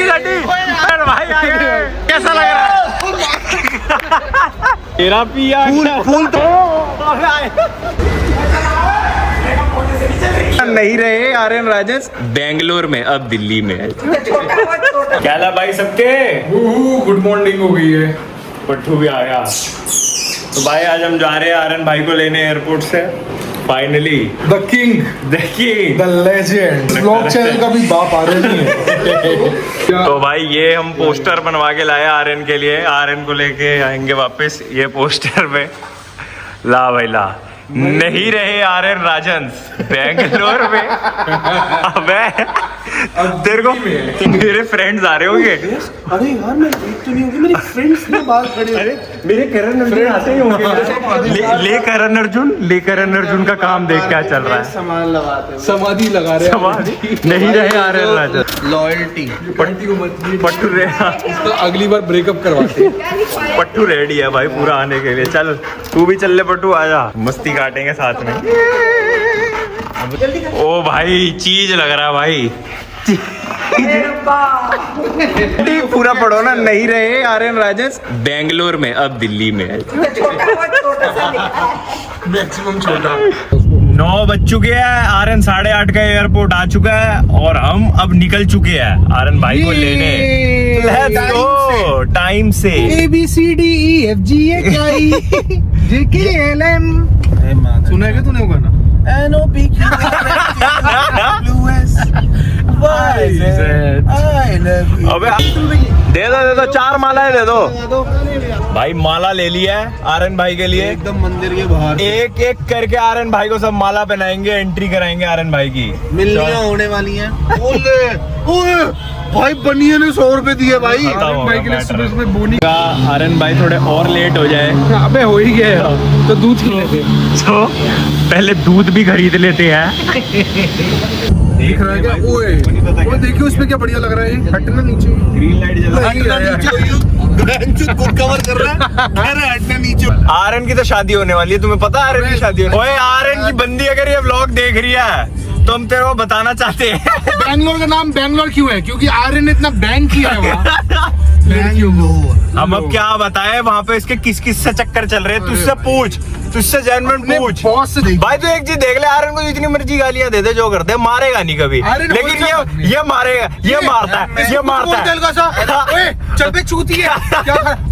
जाएगी गाड़ी। अरे भाई कैसा लग रहा है? तेरा पिया फूल तो नहीं रहे आर्यन राजन बेंगलोर में, अब दिल्ली में है। क्या ला भाई सबके? गुड मॉर्निंग हो गई है। पट्टू भी आ गया। तो भाई आज हम जा रहे हैं आर्यन भाई को लेने एयरपोर्ट से। फाइनली द किंग, देखिए द लेजेंड, ब्लॉग चैनल का भी बाप आर्यन ही है। तो भाई ये हम पोस्टर बनवा के लाए आर्यन के लिए। आर्यन को लेके आएंगे वापस। ये पोस्टर पे ला भाई ला, नहीं रहे आर्यन राजन बेंगलोर में। अबे तेरे को मेरे फ्रेंड्स आ रहे होंगे। अरे यार मैं देख तो नहीं होगी, मेरे फ्रेंड्स ना बाहर खड़े। अरे मेरे करण अर्जुन आते ही होंगे। ले करण अर्जुन का काम देख क्या चल रहा है। सामान लगाते हैं, समाधि लगा रहे हैं। समाधि नहीं रहे आर्यन राजन। लॉयल्टी पट्टू रे तो अगली बार ब्रेकअप करवाते हैं। पट्टू रेडी है भाई पूरा आने के लिए। चल तू भी चल ले पट्टू, आजा मस्ती काटेंगे साथ में। ओ भाई चीज लग रहा है भाई। पूरा पढ़ो ना, नहीं रहे आर्यन राजन बेंगलोर में, अब दिल्ली में है। मैक्सिमम छोटा। 9 बज चुके हैं। आर्यन 8:30 का एयरपोर्ट आ चुका है और हम अब निकल चुके हैं आर्यन भाई को लेने। लेट्स गो टाइम से। ABCDEFGHI JKLM। सुना है क्या तूने वो गाना? अबे दे दो 4 मालाएं दे दो भाई। माला ले लिया है आर्यन भाई के लिए। एकदम मंदिर के बाहर एक एक करके आर्यन भाई को सब माला पहनाएंगे, एंट्री कराएंगे आर्यन भाई की। मिलनियां होने वाली हैं। ओए भाई बनिए ने 100 रुपए दिए भाई। आर्यन भाई के लिए सुबह सुबह बोनी। आर्यन भाई थोड़े और लेट हो जाए। अबे हो ही गया तो दूध ही लेते। तो पहले दूध भी खरीद लेते हैं। देख रहा है क्या? ओए देखियो इसमें क्या बढ़िया लग रहा है। हटना नीचे, ग्रीन लाइट जल रही है। कवर कर रहा है। अरे हटना नीचे। आर्यन की तो शादी होने वाली है, तुम्हें पता है आर्यन की शादी होने। ओए आर्यन की बंदी अगर ये व्लॉग देख रही है तो हम तेरे को बताना चाहते हैं। बैंगलोर का नाम बैंगलोर क्यों है? क्योंकि आर्यन ने इतना बैंक किया है वहाँ। हम अब क्या बताएं, वहाँ पे इसके किस किस से चक्कर चल रहे हैं। तुझसे पूछ, तुझसे जेन्युइन पूछ। बॉस से देख भाई तू एक चीज देख ले, आर्यन को जितनी मर्जी गालियां दे दे, जो कर दे, मारेगा नहीं कभी। लेकिन ये मारेगा, ये मारता है। ओए चल बे चूतिया।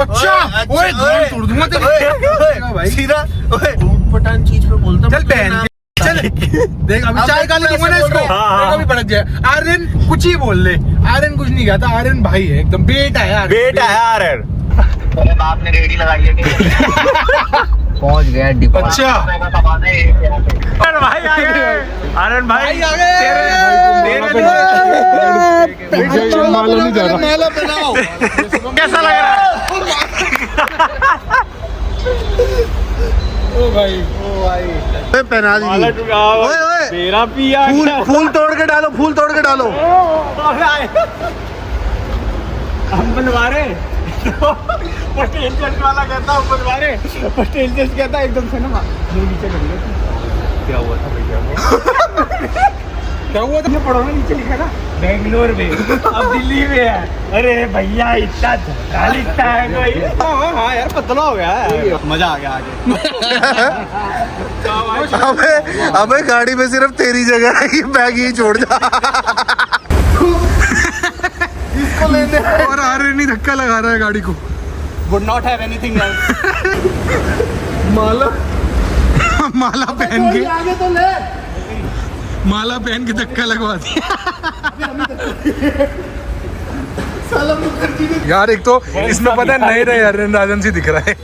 अच्छा ओए तोड़ दूंगा तेरे भाई सीधा। ओए पठान चीज पे बोलता चल बहन चल देख अभी चाय का दूंगा ना इसको। अभी भड़क जाए। आर्यन कुछ ही बोल ले, आर्यन कुछ नहीं कहता। आर्यन भाई है, एकदम बेटा है यार। बेटा है आर्यन। मेरे बाप ने रेडी लगाई है। पहुंच गया डिपो। अच्छा आर्यन भाई आ गए। आर्यन भाई आ गए। माला नहीं जा रहा। माला पहनाओ। कैसा लग रहा है? ओ भाई पहना माला टूटा। ओए ओए तेरा पिया फूल तोड़ के डालो, फूल तोड़ के डालो। हम बनवा रहे। पटेल चर्च वाला कहता हम बनवा रहे। पटेल चर्च कहता एकदम से ना नीचे कर ले। क्या हुआ था भैया? क्या हुआ था? पढ़ो ना, नीचे लिखा था बेंगलोर में, अब दिल्ली में है। अरे भैया इतना धक्का लिखता है कोई। हाँ यार पतला हो गया है। मजा आ गया आगे। अबे गाड़ी में सिर्फ तेरी जगह है, ये बैग ही छोड़ जा। इसको लेने और आर्यन ही धक्का लगा रहा है गाड़ी को। Would not have anything else. माला पहन के, आगे तो ले। माला पहन के धक्का लगवा दिया। यार एक तो इसमें पता है नए नए आर्यन राजन से दिख रहा है।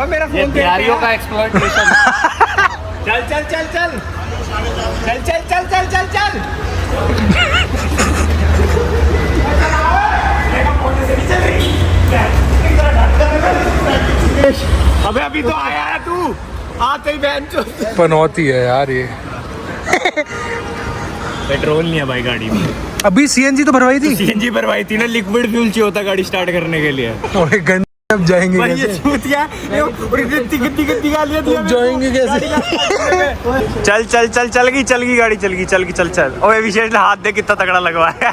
मेरा फोन तैयारियों का एक्सप्लॉइटेशन। चल चल चल चल चल चल चल चल चल चल। अबे अभी तो आया है तू, आते ही बहन चो। पनौती है यार ये। पेट्रोल नहीं है भाई गाड़ी में। अभी सीएनजी तो भरवाई थी। सीएनजी भरवाई थी ना, लिक्विड फ्यूल चाहिए होता गाड़ी स्टार्ट करने के लिए। ओए गंदे अब जाएंगे भाई ये कैसे? चूतिया कितनी गालियां दी हमें। जाएंगे कैसे? चल चल चल चल गई गाड़ी, चल गई चल चल। ओए विशेष हाथ दे कितना तगड़ा लगवाया।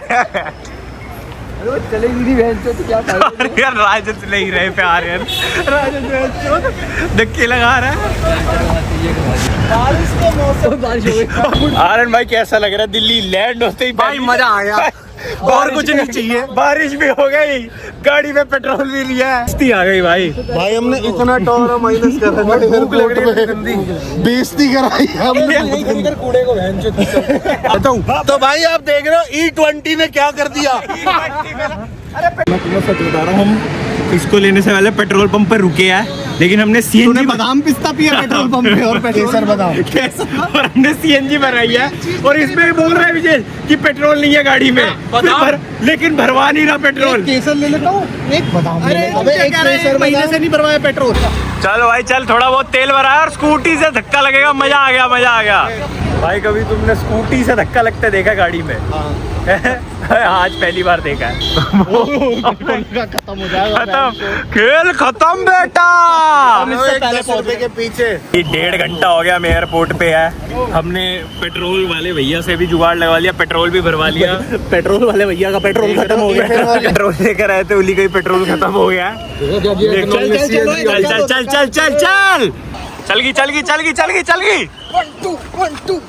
चलेगी नहीं बहन तो क्या फायदा। यार राजन से नहीं रहे पे आर्यन, राजन धक्के लगा रहा है। बारिश का मौसम, बारिश हो गई। आर्यन भाई कैसा लग रहा है दिल्ली लैंड होते ही? भाई मजा आया, और कुछ नहीं चाहिए। बारिश भी हो गई, गाड़ी में पेट्रोल भी लिया, मस्ती आ गई भाई। भाई हमने इतना टॉर माइनस करा, भूख लग रही है गंदी, बेइज्जती कराई हमने। कूड़े को बहन चो बताऊं। तो भाई आप देख रहे हो E20 ने क्या कर दिया। मैं तुम्हें सच बता रहा हूँ, हम इसको लेने से पहले पेट्रोल पंप पर रुके हैं, लेकिन हमने सीएनजी बादाम पिस्ता पिया पेट्रोल पंप पे और केसर बादाम। और हमने सीएनजी भराई है, और इसमें बोल रहा है विजय कि पेट्रोल नहीं है गाड़ी में, लेकिन भरवा नहीं रहा पेट्रोल। केसर ले लेता हूँ, एक बादाम। अरे एक केसर महीने से नहीं भरवाया पेट्रोल। चलो भाई चल, थोड़ा बहुत तेल भरा और स्कूटी से धक्का लगेगा, मजा आ गया, मजा आ गया। भाई कभी तुमने स्कूटी से धक्का लगते देखा गाड़ी में? आज पहली बार देखा है। खत्म हो जाएगा, खत्म, खेल खत्म बेटा। इससे पहले 10 रुपए के पीछे। ये 1.5 घंटा हो गया, हम एयरपोर्ट पे है। हमने पेट्रोल वाले भैया से भी जुगाड़ लगवा लिया, पेट्रोल भी भरवा लिया। पेट्रोल वाले भैया का पेट्रोल खत्म हो गया। पेट्रोल लेकर आए थे, उन्हीं का ही पेट्रोल खत्म हो गया। चल चल चल चल चल चल चल चल गई चल गई चल गई चल गई चल गई। 1 2 1 2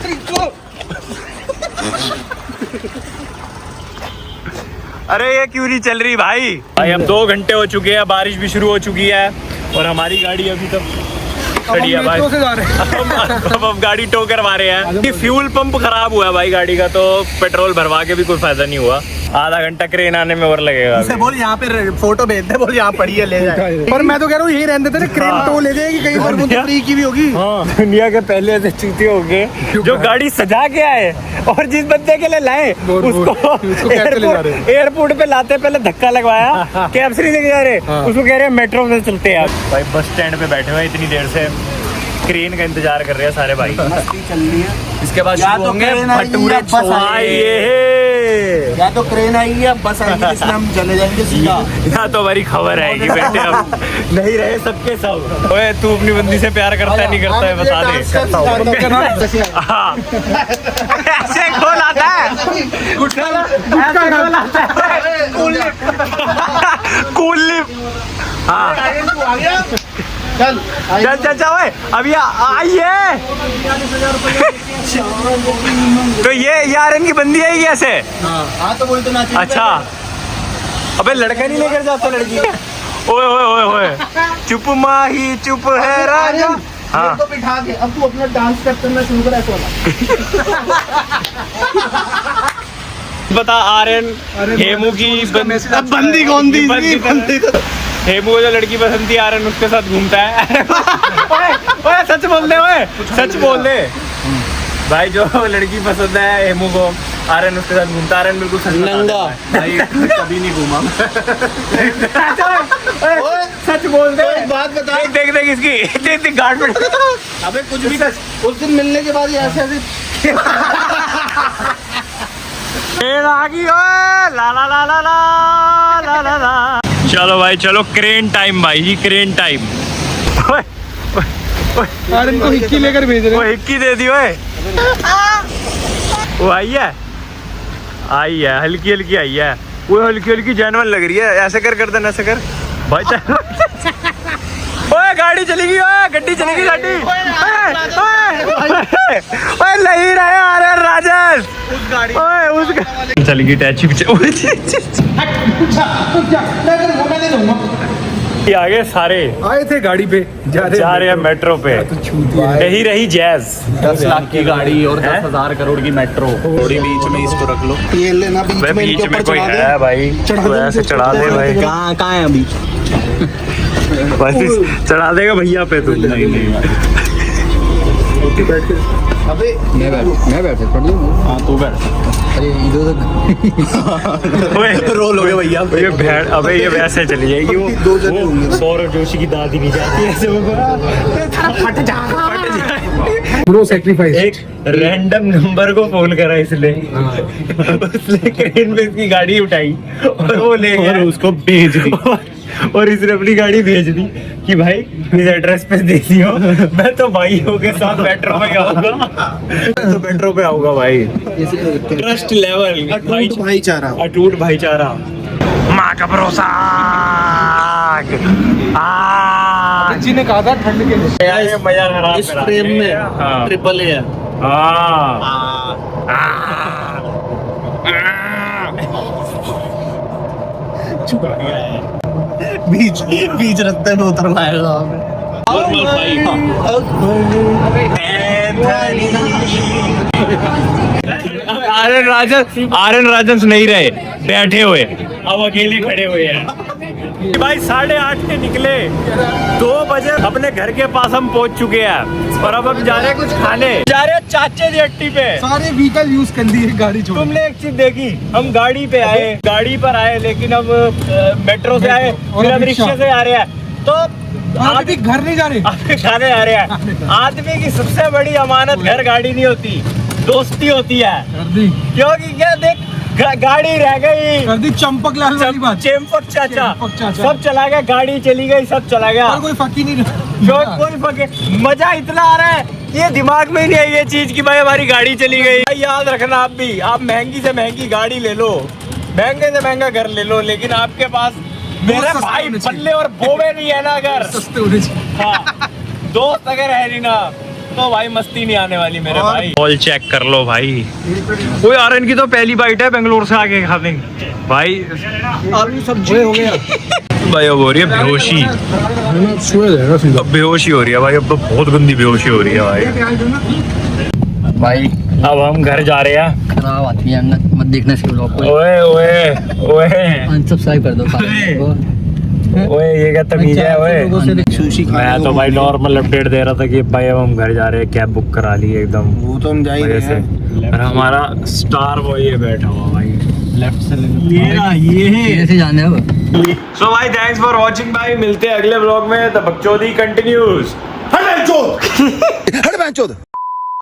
3 4। अरे ये क्यों नहीं चल रही भाई? भाई अब 2 घंटे हो चुके हैं, बारिश भी शुरू हो चुकी है, और हमारी गाड़ी अभी तक खड़ी है भाई। से जा रहे हैं। अब गाड़ी टो करवा रहे हैं। ये फ्यूल पंप खराब हुआ है भाई गाड़ी का, तो पेट्रोल भरवा के भी कोई फायदा नहीं हुआ। आधा घंटा क्रेन आने में और लगेगा। से बोल यहाँ पे फोटो भेज दे, बोल यहाँ पड़ी है ले जाए। पर मैं तो कह रहा हूँ यही रहने देते ना, क्रेन तो ले जाएगी कहीं और, वो तो फ्री की भी होगी। हाँ, दुनिया के पहले से चीते हो गए जो गाड़ी सजा के आए, और जिस बंदे के लिए लाए उसको कैसे ले जा रहे हैं? एयरपोर्ट पे लाते पहले धक्का लगवाया, कैब से नहीं लेके जा रहे, उसको कह रहे हैं मेट्रो से चलते हैं। भाई बस स्टैंड पे बैठे हुए हैं इतनी देर से, क्रेन का इंतजार कर रहे हैं सारे भाई। चल रही है, इसके बाद या शुरू तो होंगे क्रेन आई भटूरे या बस आई छोड़ाइए। या तो क्रेन आई है, बस आई है, इसमें हम चले जाएंगे सीधा। यहाँ तो हमारी खबर आएगी बेटे, अब नहीं रहे सबके सब। ओए तू अपनी बंदी से प्यार करता है नहीं करता है बता दे। हाँ। ऐसे गोल आता है, ऐसे गोल आता है, कूल लिप। हाँ चल चल चल चल ओए, अब ये आइए। तो ये यार इनकी बंदी है ये ऐसे। हाँ तो बोल तो ना। अच्छा, अबे लड़का नहीं लेकर जाता लड़की। ओए ओए ओए ओए, चुप माही चुप है राजा। हाँ तो बिठा के अब तू अपना डांस करना शुरू कर ऐसा वाला। बता आर्यन हेमू की बंदी कौन थी? बंदी हेमू को जो लड़की पसंद थी आर्यन उसके साथ घूमता है। ओए ओए सच बोल दे, ओए सच बोल दे भाई, जो लड़की पसंद है हेमू को आर्यन उसके साथ घूमता। आर्यन बिल्कुल सच नंगा भाई, कभी नहीं घूमा। सच बोल दे, बात बता। देख देख इसकी देख गार्ड में। अबे कुछ भी उस दिन मिलने के बाद ऐसे ऐसे आ गई ओए, ला ला ला ला ला ला ला ला। चलो भाई चलो, क्रेन टाइम भाई जी, क्रेन टाइम। और इनको हिक्की लेकर भेज रहे वो हिक्की दे दी ओए। वो आई है हल्की हल्की आई है, वो हल्की हल्की जानवर लग रही है। ऐसे कर देना, ऐसे कर भाई चल। ओए गाड़ी चलेगी, ओए गड्डी चलेगी, गाड़ी ओए नहीं रहे आ रहे राजेश उस गाड़ी ओए उस चलेगी टैची आगे सारे आए थे गाड़ी पे, जा रहे हैं मेट्रो पे। यही रही जैज। 10 लाख की गाड़ी और 10,000 करोड़ की मेट्रो, थोड़ी बीच में इसको रख लो। ये लेना बीच में, बीच इनके में ऊपर कोई चढ़ा दे। है भाई, तो ऐसे चढ़ा दे भाई। कहाँ है अभी? बस चढ़ा देगा भैया पे तू। अबे मैं बैठ सकता हूँ। हाँ तू बैठ। अरे इधर ओए रोल हो गया भैया। ये भेड़, अबे ये वैसे चली जाएगी। वो दो जने होंगे। सौरभ जोशी की दादी नहीं जाती ऐसे, वो फट जाए। Bro sacrifice. एक रैंडम नंबर को फोन करा इसने, उसने क्रेन पे इसकी गाड़ी उठाई और वो ले गया, उसको भेज दी। और इसने अपनी गाड़ी भेज दी कि भाई इस एड्रेस पे दे दियो। मैं तो भाइयों के साथ मेट्रो पे आऊंगा, तो मेट्रो पे आऊंगा भाई। ट्रस्ट लेवल, भाईचारा। अटूट भाईचारा, माँ का भरोसा। जी ने कहा था ठंड के लिए ये मजा खराब इस करा प्रेम दिया। में हाँ। ट्रिपल ए है। बीच बीच रास्ते में उतर लाएगा आर्यन राजन नहीं रहे, बैठे हुए, अब अकेले खड़े हुए हैं भाई। 8:30 के निकले, 2 बजे अपने घर के पास हम पहुंच चुके हैं और अब हम जा रहे हैं कुछ खाने, जा रहे हैं चाचे जी हट्टी पे। सारे व्हीकल यूज कर लिए गाड़ी छोड़। तुमने एक चीज देखी, हम गाड़ी पे आए, गाड़ी पर आए, लेकिन अब मेट्रो से आए, फिर अब रिक्शे से आ रहे हैं, तो आप भी घर नहीं जा रहे। आदमी खाने आ रहे हैं। आदमी की सबसे बड़ी अमानत घर गाड़ी नहीं होती, दोस्ती होती है। क्योंकि क्या देख, गाड़ी रह गई, कर दी चंपक लाल वाली बात। चेम्पक चाचा चेम्पक चाचा। सब चला गया, गाड़ी चली गई, सब चला गया, और कोई फकी नहीं कोई फके। मजा इतना आ रहा है, ये दिमाग में ही नहीं है ये चीज कि भाई हमारी गाड़ी चली गई। भाई याद रखना, आप भी, आप महंगी से महंगी गाड़ी ले लो, महंगे से महंगा घर ले लो, लेकिन आपके पास मेरे सस्ते भाई होने चाहिए। पल्ले और बोवे नहीं है ना, अगर सस्ते होने चाहिए। हाँ, दोस्त अगर है नहीं ना, तो भाई मस्ती नहीं आने वाली मेरे भाई। बॉल चेक कर लो भाई, कोई आर्यन की तो पहली बाइट है बेंगलोर से आके खाने भाई। आलू सब्जी हो गया भाई अब हो रही है बेहोशी, अब बेहोशी हो रही है भाई, अब तो बहुत गंदी बेहोशी हो रही है भाई। भाई अब हम घर जा रहे हैं। खराब आती है, मत देखना इसके ब्लॉग को, ओए ओए ओए अनसब्सक्राइब कर दो ओए, ये क्या तमीज है ओए। सुशी मैं तो भाई नॉर्मल अपडेट दे रहा था कि भाई अब हम घर जा रहे हैं, कैब बुक करा ली है एकदम वो तो हम जा ही मजे रहे से। हैं। और हमारा स्टार बॉय ये बैठा हुआ भाई, लेफ्ट से ये कैसे जाने अब। सो भाई थैंक्स फॉर वॉचिंग भाई, मिलते हैं अगले ब्लॉग में, द बकचोदी कंटिन्यूज। हट बहनचोद।